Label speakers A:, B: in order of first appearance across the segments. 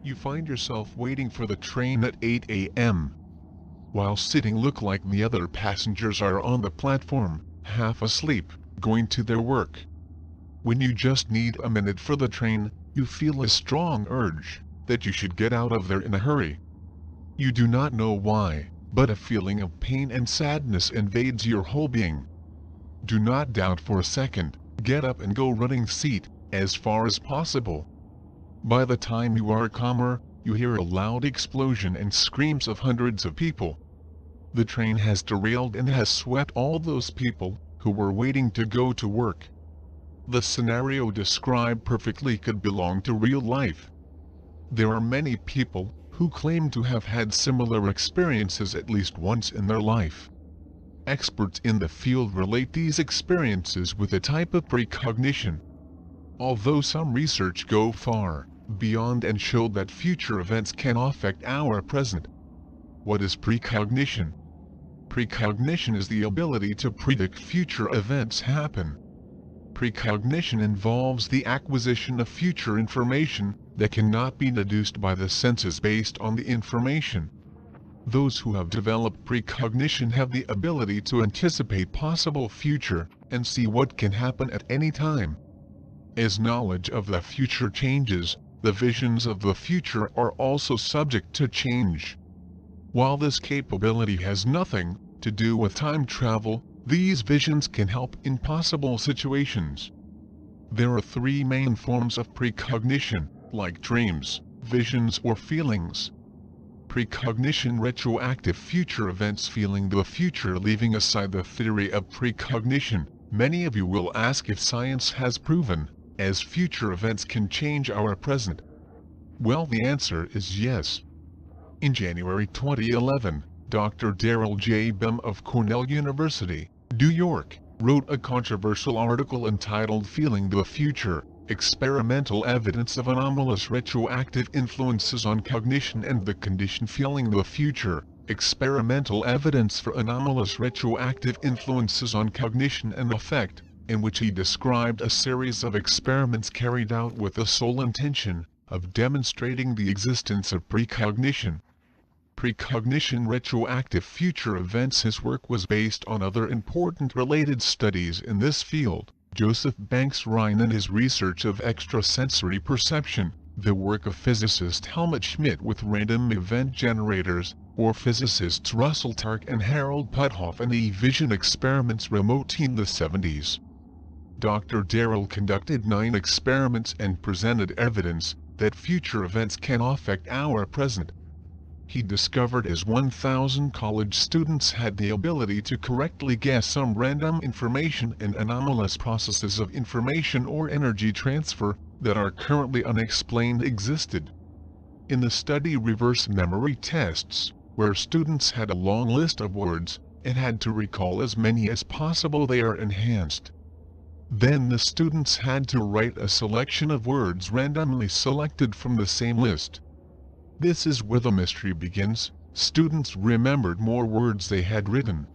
A: You find yourself waiting for the train at 8 a.m. While sitting look like the other passengers are on the platform, half asleep, going to their work. When you just need a minute for the train, you feel a strong urge that you should get out of there in a hurry. You do not know why, but a feeling of pain and sadness invades your whole being. Do not doubt for a second, get up and go running seat, as far as possible. By the time you are calmer, you hear a loud explosion and screams of hundreds of people. The train has derailed and has swept all those people who were waiting to go to work. The scenario described perfectly could belong to real life. There are many people who claim to have had similar experiences at least once in their life. Experts in the field relate these experiences with a type of precognition. Although some research go far beyond and show that future events can affect our present. What is precognition? Precognition is the ability to predict future events happen. Precognition involves the acquisition of future information that cannot be deduced by the senses based on the information. Those who have developed precognition have the ability to anticipate possible future and see what can happen at any time. As knowledge of the future changes, the visions of the future are also subject to change. While this capability has nothing to do with time travel, these visions can help in possible situations. There are three main forms of precognition, like dreams, visions or feelings. Precognition: retroactive future events, feeling the future. Leaving aside the theory of precognition, many of you will ask if science has proven as future events can change our present. Well, the answer is yes. In January 2011, Dr. Darrell J. Bem of Cornell University, New York, wrote a controversial article entitled "Feeling the Future: Experimental Evidence of Anomalous Retroactive Influences on Cognition and the Condition Feeling the Future, Experimental Evidence for Anomalous Retroactive Influences on Cognition and Affect," in which he described a series of experiments carried out with the sole intention of demonstrating the existence of precognition. Precognition: retroactive future events. His work was based on other important related studies in this field. Joseph Banks Rhine and his research of extrasensory perception, the work of physicist Helmut Schmidt with random event generators, or physicists Russell Tark and Harold Puthoff, and the vision experiments remote in the 70s. Dr. Darrell conducted 9 experiments and presented evidence that future events can affect our present. He discovered as 1,000 college students had the ability to correctly guess some random information and anomalous processes of information or energy transfer that are currently unexplained existed. In the study reverse memory tests, where students had a long list of words and had to recall as many as possible, they are enhanced. Then the students had to write a selection of words randomly selected from the same list. This is where the mystery begins. Students remembered more words they had written.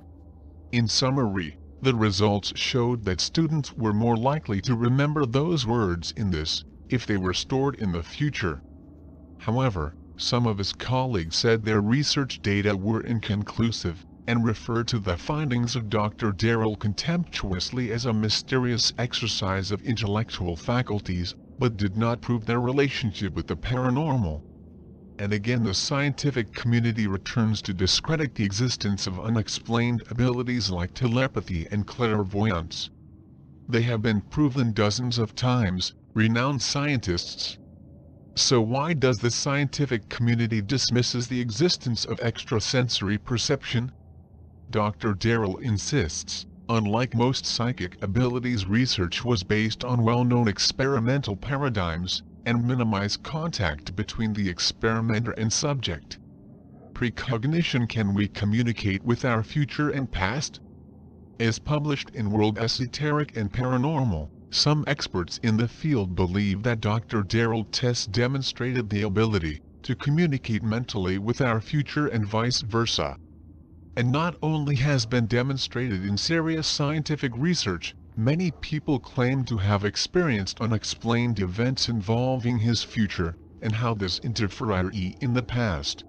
A: In summary, the results showed that students were more likely to remember those words in this, if they were stored in the future. However, some of his colleagues said their research data were inconclusive, and referred to the findings of Dr. Darrell contemptuously as a mysterious exercise of intellectual faculties, but did not prove their relationship with the paranormal. And again the scientific community returns to discredit the existence of unexplained abilities like telepathy and clairvoyance. They have been proven dozens of times, renowned scientists. So why does the scientific community dismisses the existence of extrasensory perception? Dr. Darrell insists, unlike most psychic abilities, research was based on well-known experimental paradigms, and minimize contact between the experimenter and subject. Precognition: can we communicate with our future and past? As published in World Esoteric and Paranormal, some experts in the field believe that Dr. Darrell tests demonstrated the ability to communicate mentally with our future and vice versa. And not only has been demonstrated in serious scientific research, many people claim to have experienced unexplained events involving his future, and how this interfered in the past.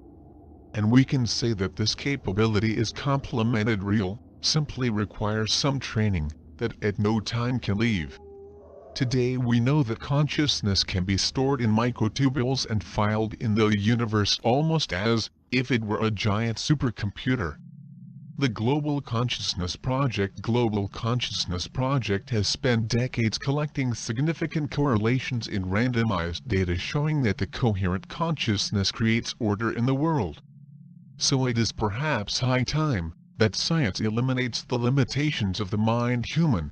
A: And we can say that this capability is complemented real, simply requires some training, that at no time can leave. Today we know that consciousness can be stored in microtubules and filed in the universe almost as if it were a giant supercomputer. The Global Consciousness Project has spent decades collecting significant correlations in randomized data showing that the coherent consciousness creates order in the world. So it is perhaps high time that science eliminates the limitations of the mind human,